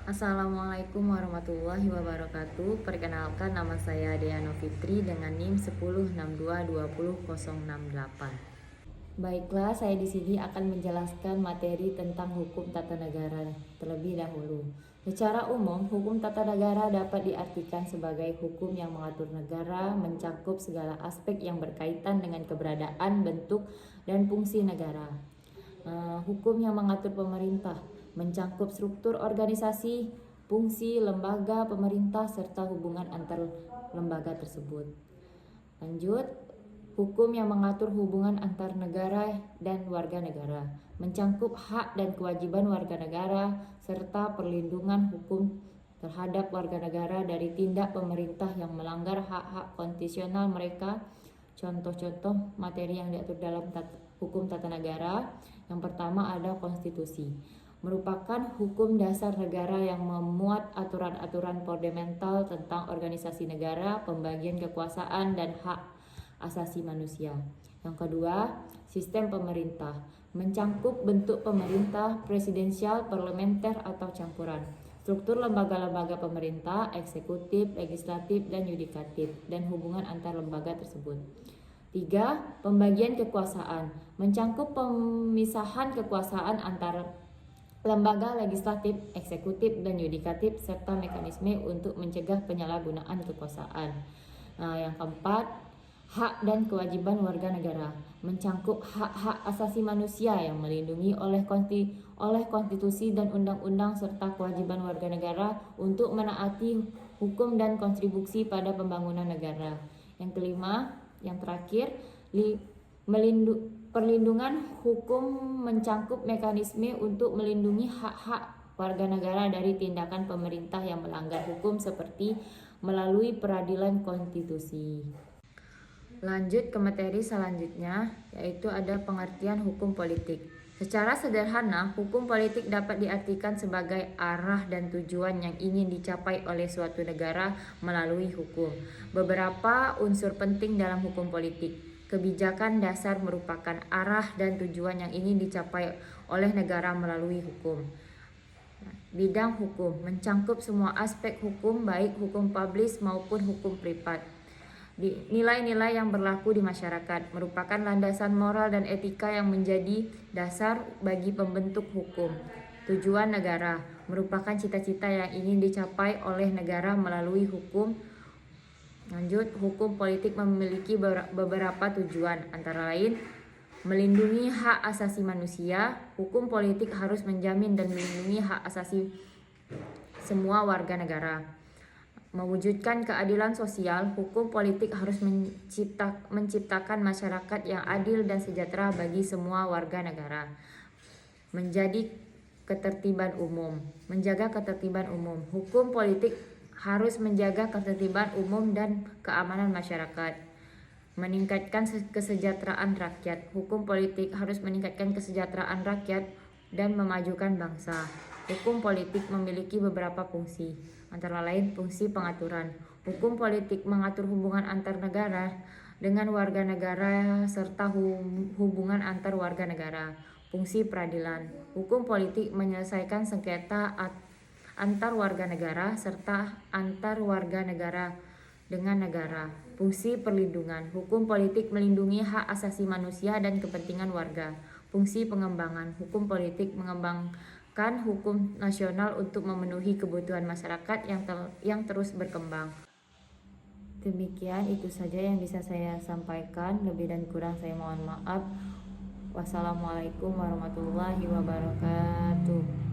Assalamualaikum warahmatullahi wabarakatuh. Perkenalkan, nama saya Dea Novitri dengan NIM 1062200068. Baiklah, saya di sini akan menjelaskan materi tentang hukum tata negara terlebih dahulu. Secara umum, hukum tata negara dapat diartikan sebagai hukum yang mengatur negara, mencakup segala aspek yang berkaitan dengan keberadaan, bentuk, dan fungsi negara. Hukum yang mengatur pemerintah mencakup struktur organisasi, fungsi lembaga pemerintah, serta hubungan antar lembaga tersebut. Lanjut, hukum yang mengatur hubungan antar negara dan warga negara mencakup hak dan kewajiban warga negara serta perlindungan hukum terhadap warga negara dari tindak pemerintah yang melanggar hak-hak konstitusional mereka. Contoh-contoh materi yang diatur dalam hukum tata negara. Yang pertama ada konstitusi, merupakan hukum dasar negara yang memuat aturan-aturan fundamental tentang organisasi negara, pembagian kekuasaan, dan hak asasi manusia. Yang kedua, sistem pemerintah, mencakup bentuk pemerintah, presidensial, parlementer, atau campuran, struktur lembaga-lembaga pemerintah, eksekutif, legislatif, dan yudikatif, dan hubungan antar lembaga tersebut. 3. Pembagian kekuasaan, mencakup pemisahan kekuasaan antara lembaga legislatif, eksekutif, dan yudikatif, serta mekanisme untuk mencegah penyalahgunaan kekuasaan. Yang keempat, hak dan kewajiban warga negara, mencakup hak-hak asasi manusia yang melindungi oleh konstitusi dan undang-undang, serta kewajiban warga negara untuk menaati hukum dan kontribusi pada pembangunan negara. Yang kelima, yang terakhir, perlindungan hukum mencakup mekanisme untuk melindungi hak-hak warga negara dari tindakan pemerintah yang melanggar hukum seperti melalui peradilan konstitusi. Lanjut ke materi selanjutnya, yaitu ada pengertian hukum politik. Secara sederhana, hukum politik dapat diartikan sebagai arah dan tujuan yang ingin dicapai oleh suatu negara melalui hukum. Beberapa unsur penting dalam hukum politik. Kebijakan dasar merupakan arah dan tujuan yang ingin dicapai oleh negara melalui hukum. Bidang hukum mencakup semua aspek hukum, baik hukum publik maupun hukum privat. Nilai-nilai yang berlaku di masyarakat merupakan landasan moral dan etika yang menjadi dasar bagi pembentuk hukum. Tujuan negara merupakan cita-cita yang ingin dicapai oleh negara melalui hukum. Lanjut, hukum politik memiliki beberapa tujuan, antara lain melindungi hak asasi manusia. Hukum politik harus menjamin dan melindungi hak asasi semua warga negara. Mewujudkan keadilan sosial, hukum politik harus menciptakan masyarakat yang adil dan sejahtera bagi semua warga negara. Menjaga ketertiban umum. Hukum politik harus menjaga ketertiban umum dan keamanan masyarakat. Meningkatkan kesejahteraan rakyat. Hukum politik harus meningkatkan kesejahteraan rakyat dan memajukan bangsa. Hukum politik memiliki beberapa fungsi, antara lain fungsi pengaturan. Hukum politik mengatur hubungan antar negara dengan warga negara serta hubungan antar warga negara. Fungsi peradilan. Hukum politik menyelesaikan sengketa antar warga negara serta antar warga negara dengan negara. Fungsi perlindungan. Hukum politik melindungi hak asasi manusia dan kepentingan warga. Fungsi pengembangan. Hukum politik mengembangkan hukum nasional untuk memenuhi kebutuhan masyarakat yang terus berkembang. Demikian, itu saja yang bisa saya sampaikan. Lebih dan kurang saya mohon maaf. Wassalamualaikum warahmatullahi wabarakatuh.